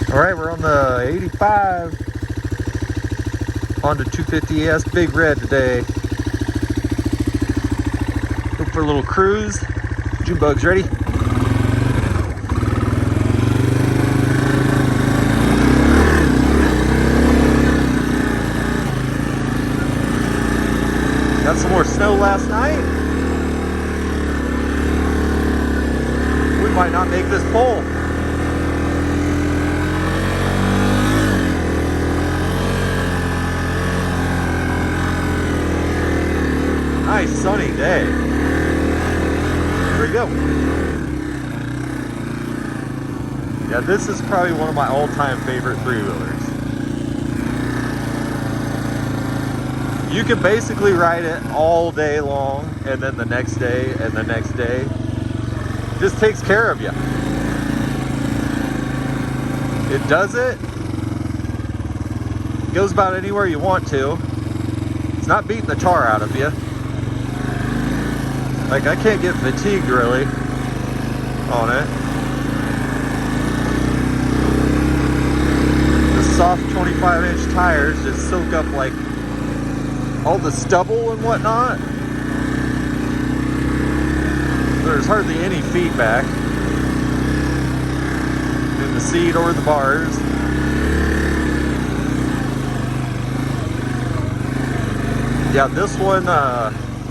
All right, we're on the 85 Honda 250S Big Red today. Look for a little cruise. June Bug's ready. Got some more snow last night. We might not make this pole. Nice sunny day. Here we go. Yeah, this is probably one of my all-time favorite three-wheelers. You can basically ride it all day long, and then the next day, and the next day. Just takes care of you. It does it. Goes about anywhere you want to. It's not beating the tar out of you. Like, I can't get fatigued really on it. The soft 25-inch tires just soak up like all the stubble and whatnot. There's hardly any feedback in the seat or the bars. Yeah, this one,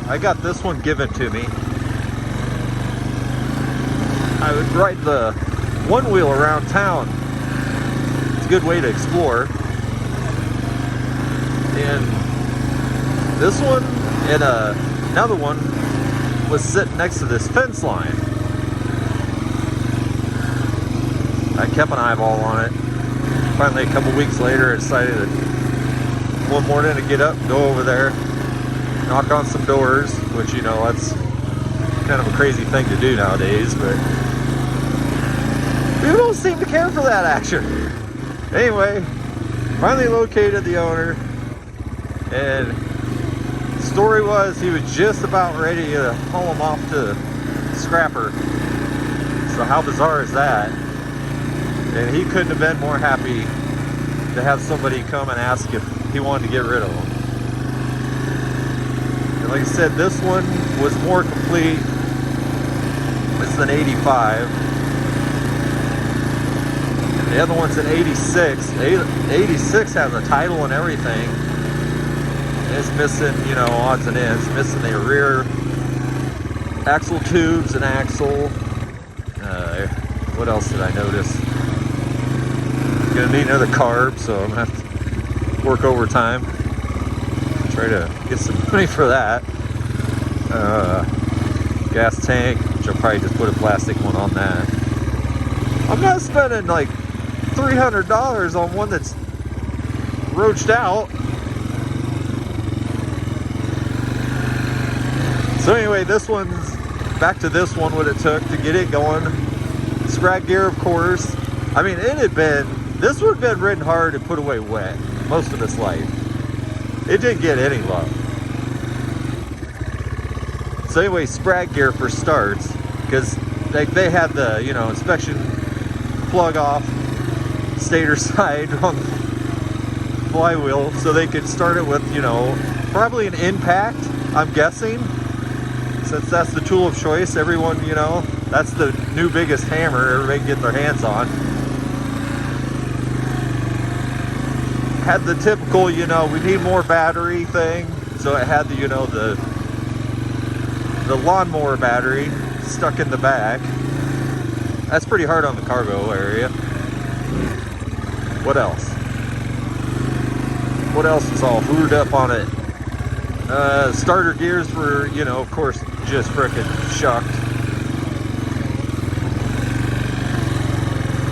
I got this one given to me. I would ride the one wheel around town. It's a good way to explore. And this one and another one was sitting next to this fence line. I kept an eyeball on it. Finally, a couple weeks later, I decided one morning to get up and go over there, knock on some doors, which, you know, that's kind of a crazy thing to do nowadays, but people don't seem to care for that action. Anyway, finally located the owner, and the story was he was just about ready to haul him off to Scrapper. So how bizarre is that? And he couldn't have been more happy to have somebody come and ask if he wanted to get rid of him. And like I said, this one was more complete. It's an 85. And the other one's an 86. 86 has a title and everything. And it's missing, you know, odds and ends. Missing the rear axle tubes and axle. What else did I notice? Gonna need another carb, so I'm gonna have to work overtime. Try to get some money for that. Gas tank, which I'll probably just put a plastic one on that. I'm not spending like $300 on one that's roached out. So anyway, this one's back to this one, what it took to get it going. Scrag gear, of course. I mean, this would have been ridden hard and put away wet most of its life. It didn't get any love. So anyway, Sprag gear for starts, because they had the, you know, inspection plug off stator side on the flywheel, so they could start it with, you know, probably an impact, I'm guessing, since that's the tool of choice. Everyone, you know, that's the new biggest hammer everybody can get their hands on. Had the typical, you know, we need more battery thing, so it had the, you know, the lawnmower battery stuck in the back. That's pretty hard on the cargo area. What else? What else was all hoovered up on it? Starter gears were, you know, of course, just frickin' shucked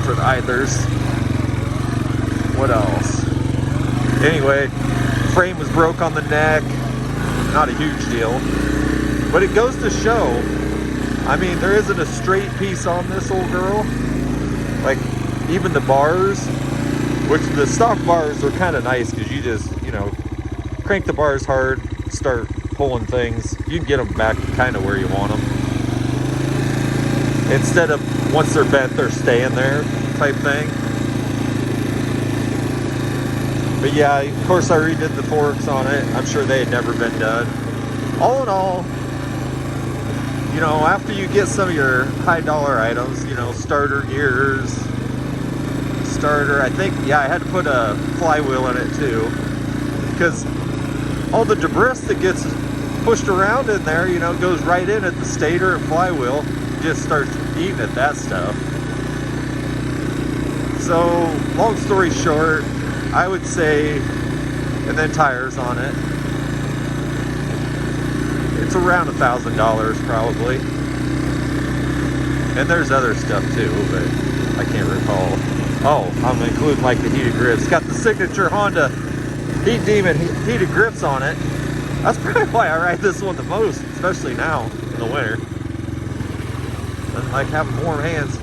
for the idlers. What else? Anyway, frame was broke on the neck. Not a huge deal. But it goes to show, I mean, there isn't a straight piece on this old girl. Like, even the bars, which the stock bars are kind of nice because you just, you know, crank the bars hard, start pulling things. You can get them back kind of where you want them. Instead of, once they're bent, they're staying there type thing. But yeah, of course I redid the forks on it. I'm sure they had never been done. All in all, you know, after you get some of your high dollar items, you know, starter gears, starter, I think, yeah, I had to put a flywheel in it too, because all the debris that gets pushed around in there, you know, goes right in at the stator and flywheel, just starts eating at that stuff. So, long story short, I would say, and then tires on it, it's around $1,000 probably. And there's other stuff too, but I can't recall. Oh, I'm including like the heated grips. It's got the signature Honda Heat Demon heated grips on it. That's probably why I ride this one the most, especially now in the winter. Doesn't like having warm hands.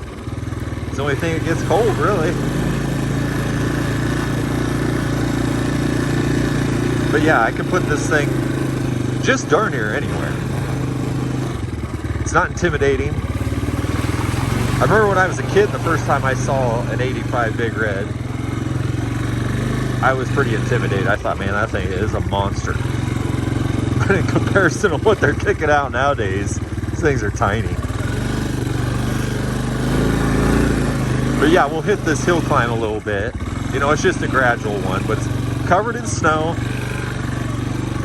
It's the only thing that gets cold, really. But yeah, I can put this thing just darn near anywhere. It's not intimidating. I remember when I was a kid, the first time I saw an 85 Big Red, I was pretty intimidated. I thought, man, that thing is a monster. But in comparison to what they're kicking out nowadays, these things are tiny. But yeah, we'll hit this hill climb a little bit. You know, it's just a gradual one, but it's covered in snow.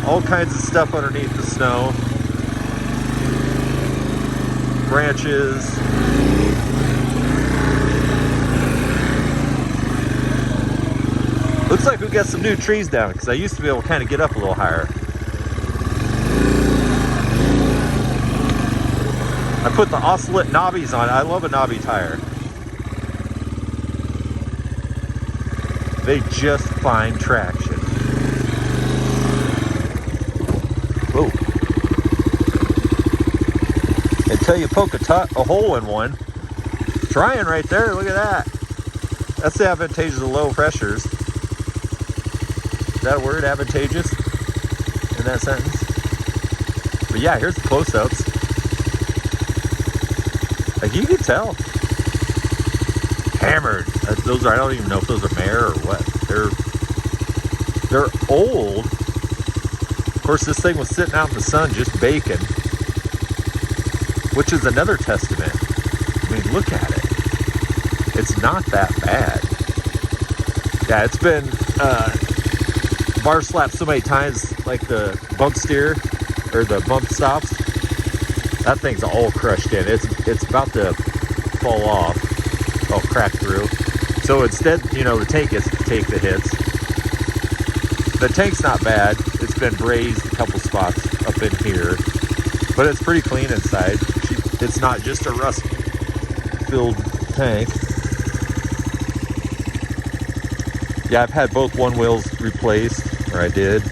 All kinds of stuff underneath the snow. Branches. Looks like we got some new trees down, because I used to be able to kind of get up a little higher. I put the Ocelot knobbies on it. I love a knobby tire. They just find traction. Whoa. Until you poke a hole in one. Trying right there, look at that. That's the advantages of low pressures. Is that a word, advantageous, in that sentence? But yeah, here's the close-ups. Like, you can tell. Hammered. Those are, I don't even know if those are mare or what. They're old. Of course, this thing was sitting out in the sun just baking, which is another testament. I mean, look at it. It's not that bad. Yeah, it's been bar slapped so many times, like the bump steer or the bump stops. That thing's all crushed in. It's about to fall off. Oh, crack through. So instead, you know, the tank gets to take the hits. The tank's not bad. It's been brazed a couple spots up in here, but it's pretty clean inside. It's not just a rust-filled tank. Yeah, I've had both one wheels replaced, or I did,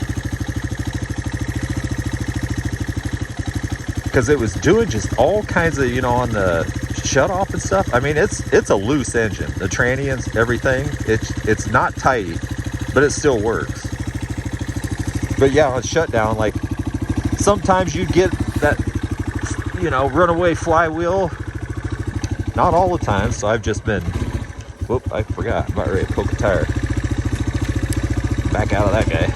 because it was doing just all kinds of, you know, on the shut off and stuff. I mean, it's a loose engine. The trannions, everything, it's not tight, but it still works. But yeah, on shutdown, like, sometimes you get that, you know, runaway flywheel. Not all the time, so I've just been, whoop, I forgot, I'm about ready to poke a tire. Back out of that guy.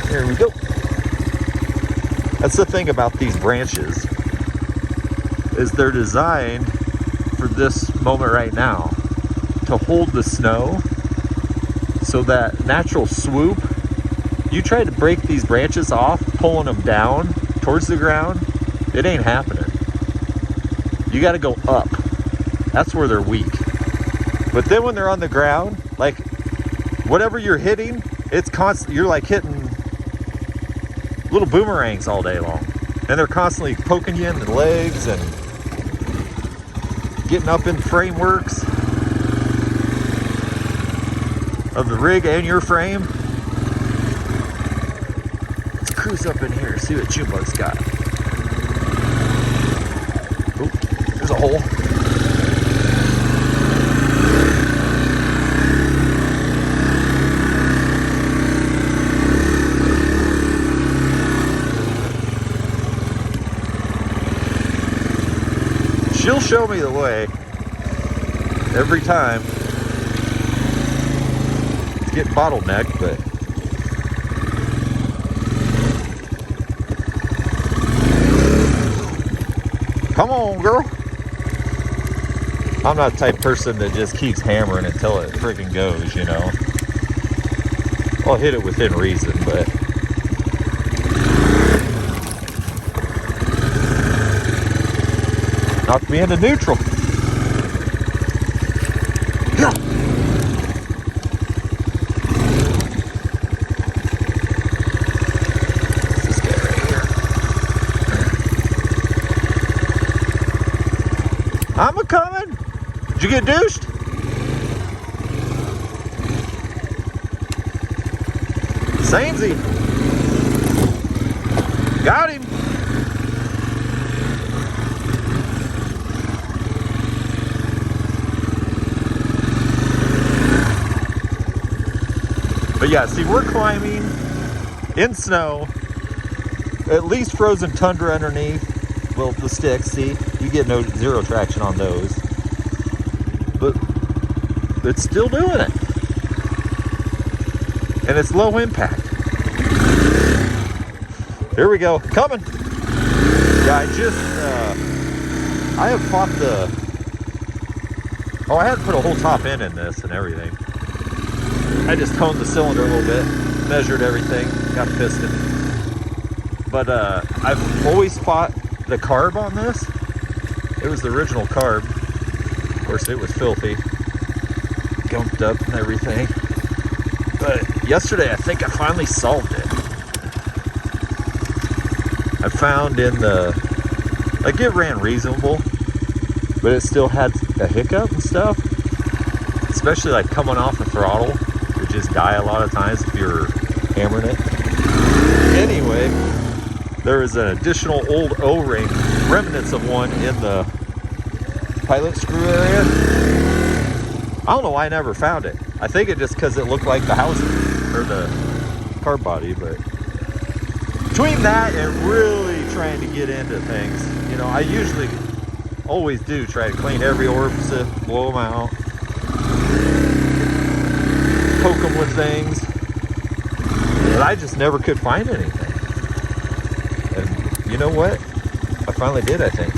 Here we go. That's the thing about these branches, is they're designed for this moment right now, to hold the snow, so that natural swoop, you try to break these branches off, pulling them down towards the ground, it ain't happening. You got to go up. That's where they're weak. But then when they're on the ground, like, whatever you're hitting, it's constant. You're like hitting little boomerangs all day long, and they're constantly poking you in the legs and getting up in frameworks of the rig and your frame. Let's cruise up in here, see what Junebug's got. Oh, there's a hole. She'll show me the way every time. getting bottlenecked, but come on, girl. I'm not the type of person that just keeps hammering until it freaking goes, you know. I'll hit it within reason, but knocked me into neutral. Yeah. This guy right here. I'm a-coming. Did you get douched? Samesy. Got him. But yeah, see, we're climbing in snow, at least frozen tundra underneath. Well, the sticks, see, you get zero traction on those. But it's still doing it. And it's low impact. Here we go, coming. Yeah, I have fought I had to put a whole top end in this and everything. I just toned the cylinder a little bit, measured everything, got a piston. But I've always fought the carb on this. It was the original carb. Of course, it was filthy, gumped up and everything. But yesterday, I think I finally solved it. I found it ran reasonable, but it still had a hiccup and stuff, especially like coming off the throttle. It just die a lot of times if you're hammering it. Anyway, there is an additional old O-ring, remnants of one in the pilot screw area. I don't know why I never found it. I think it just because it looked like the housing or the carb body, but between that and really trying to get into things, you know, I usually always do try to clean every orifice, blow them out, poke them with things, but I just never could find anything. And you know what? I finally did, I think.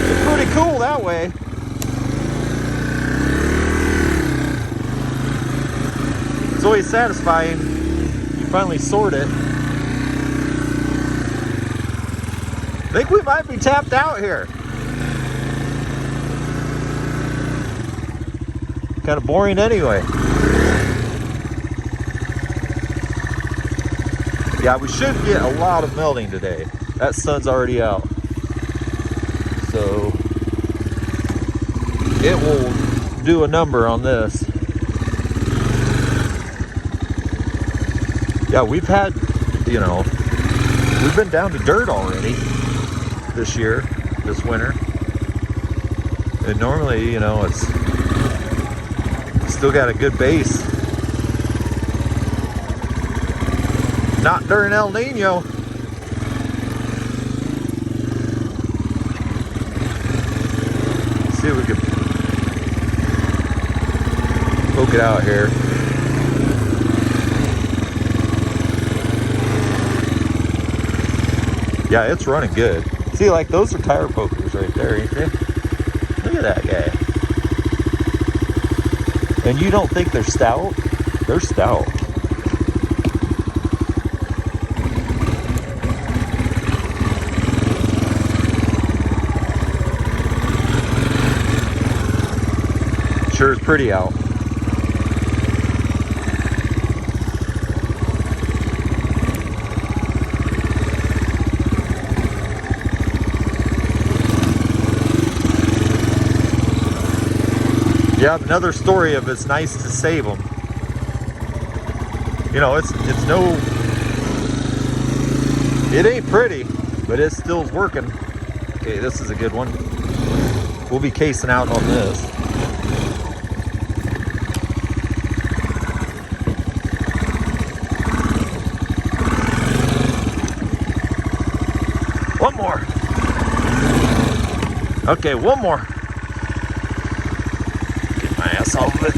It's pretty cool that way. It's always satisfying. You finally sort it. I think we might be tapped out here. Kind of boring anyway. Yeah, we should get a lot of melting today. That sun's already out. So it will do a number on this. Yeah, we've had, you know, we've been down to dirt already this year, this winter. And normally, you know, it's still got a good base. Not during El Nino. Let's see if we can poke it out here. Yeah, it's running good. See, like those are tire pokers right there, ain't they? Look at that guy. And you don't think they're stout? They're stout. Sure is pretty out. Yeah, another story of it's nice to save them. You know, it's no, it ain't pretty, but it still's working. Okay, this is a good one. We'll be casing out on this. One more. Okay, one more. Get my ass off of it.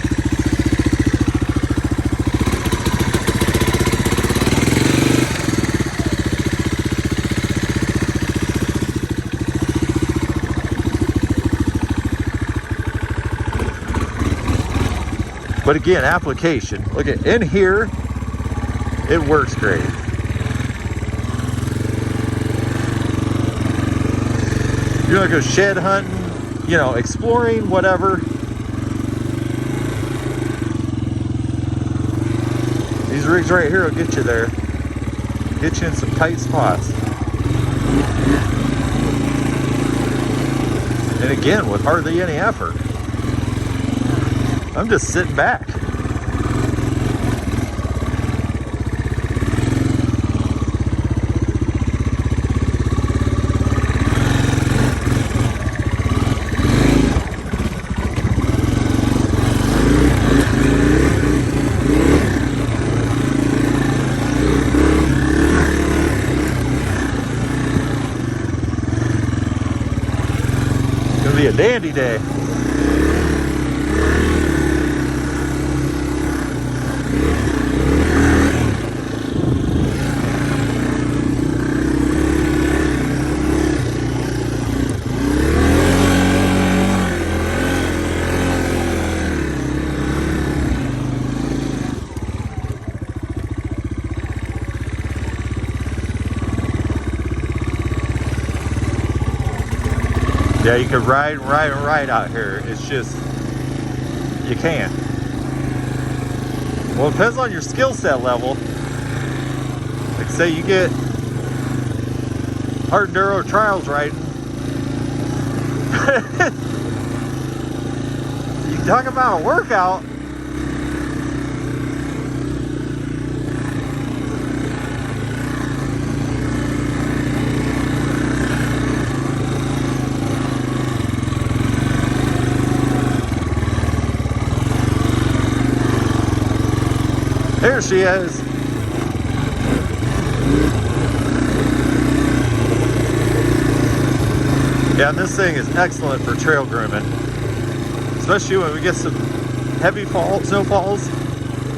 But again, application. Look at in here, it works great. You're gonna go shed hunting, you know, exploring, whatever. These rigs right here will get you there. Get you in some tight spots. And again, with hardly any effort. I'm just sitting back. Gonna be a dandy day. Yeah, you can ride out here. It's just, you can't. Well, it depends on your skill set level. Like say you get hard enduro trials riding. You talk about a workout. There she is. Yeah, and this thing is excellent for trail grooming. Especially when we get some heavy snowfalls.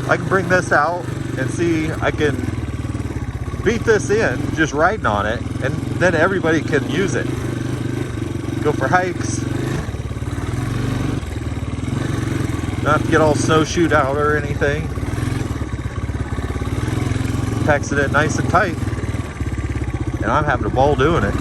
I can bring this out and see, I can beat this in, just riding on it, and then everybody can use it. Go for hikes. Not have to get all snowshoed out or anything. Packs it in nice and tight, and I'm having a ball doing it.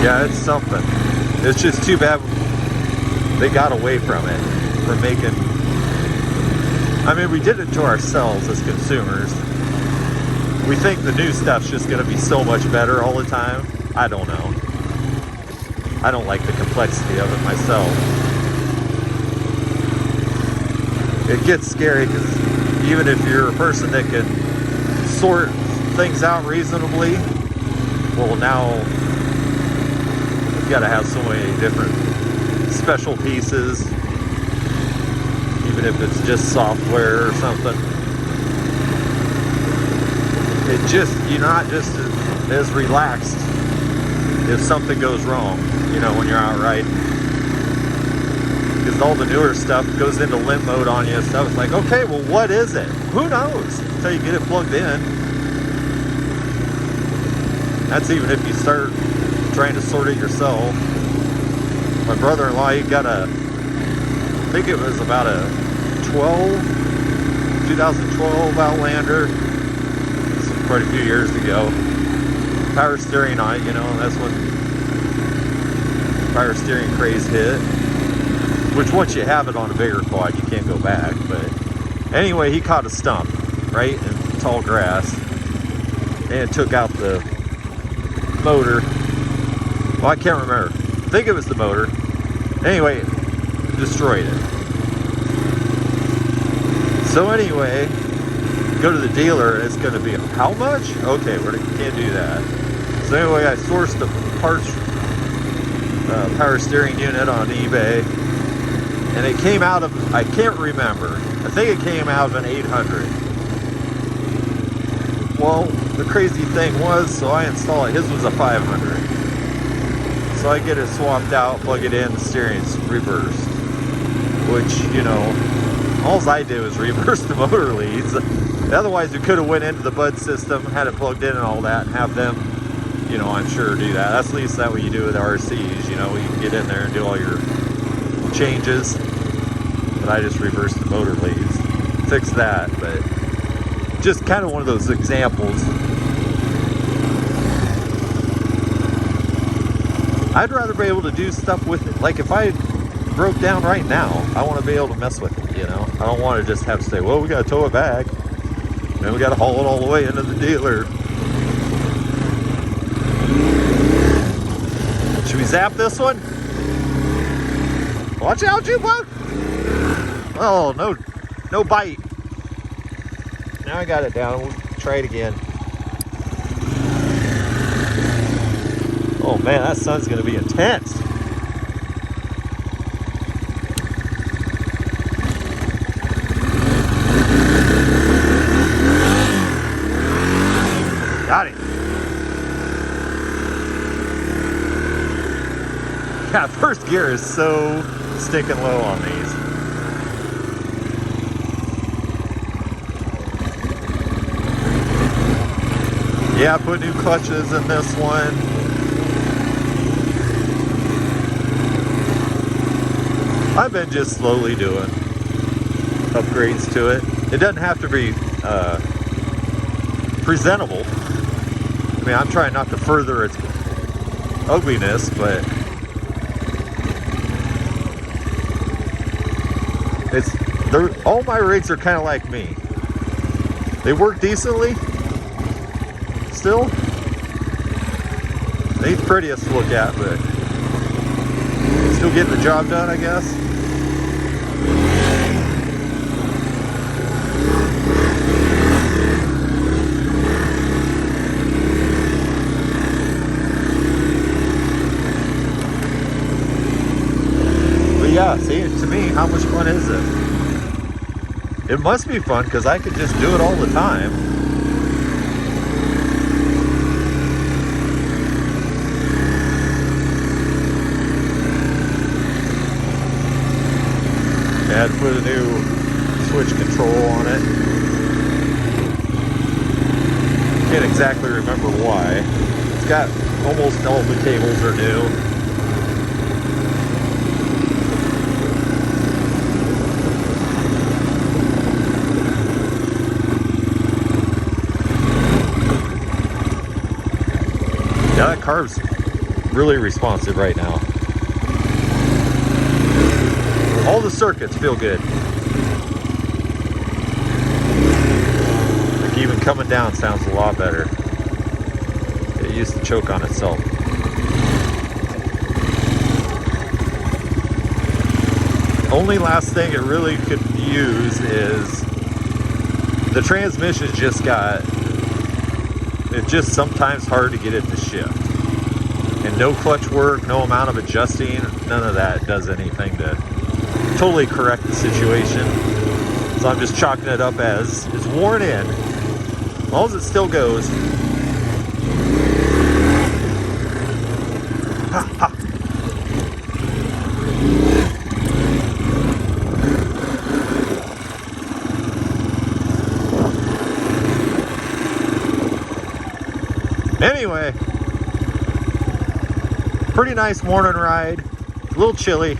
Yeah, it's something. It's just too bad they got away from it, from making, I mean, we did it to ourselves as consumers. We think the new stuff's just gonna be so much better all the time. I don't know. I don't like the complexity of it myself. It gets scary because even if you're a person that can sort things out reasonably, well, now you gotta have so many different special pieces, even if it's just software or something. It just, you're not just as relaxed if something goes wrong, you know, when you're out riding. Because all the newer stuff goes into limp mode on you and stuff. It's like, okay, well, what is it? Who knows? Until you get it plugged in. That's even if you start trying to sort it yourself. My brother-in-law, he got a, I think it was about a 2012 Outlander. This was quite a few years ago. Power steering on it, you know, and that's when power steering craze hit. Which once you have it on a bigger quad, you can't go back. But anyway, he caught a stump, right, in tall grass. And it took out the motor. Well, I can't remember. I think it was the motor. Anyway, destroyed it. So anyway, go to the dealer and it's going to be, how much? Okay, we can't do that. So anyway, I sourced the parts, power steering unit on eBay. And it came out of, I can't remember. I think it came out of an 800. Well, the crazy thing was, so I install it, his was a 500. So I get it swapped out, plug it in, the steering's reversed. Which, you know, all I did was reverse the motor leads. Otherwise, we could have went into the bud system, had it plugged in and all that, and have them, you know, I'm sure do that. That's at least that what you do with RCs, you know, you can get in there and do all your changes. But I just reversed the motor leads. Fix that, but just kind of one of those examples. I'd rather be able to do stuff with it. Like if I broke down right now, I want to be able to mess with it, you know? I don't want to just have to say, well, we got to tow it back. Then we got to haul it all the way into the dealer. Should we zap this one? Watch out, you bug! Oh, no bite. Now I got it down. We'll try it again. Oh man, that sun's gonna be intense. Got it. Yeah, first gear is so sticking low on these. Yeah, I put new clutches in this one. I've been just slowly doing upgrades to it. It doesn't have to be presentable. I mean, I'm trying not to further its ugliness, but all my rigs are kind of like me. They work decently. Still, they ain't the prettiest to look at, but still getting the job done, I guess. But yeah, see, to me, how much fun is it? It must be fun because I could just do it all the time. I had to put a new switch control on it. Can't exactly remember why. It's got almost all the cables are new. Yeah, that carb's really responsive right now. All the circuits feel good. Like even coming down sounds a lot better. It used to choke on itself. Only last thing it really could use is the transmission it's just sometimes hard to get it to shift. And no clutch work, no amount of adjusting, none of that does anything to totally correct the situation. So I'm just chalking it up as it's worn in. As long as it still goes. Ha, ha. Anyway, pretty nice morning ride. A little chilly.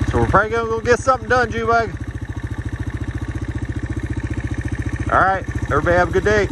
So we're probably gonna go get something done, Jubug. All right, everybody have a good day.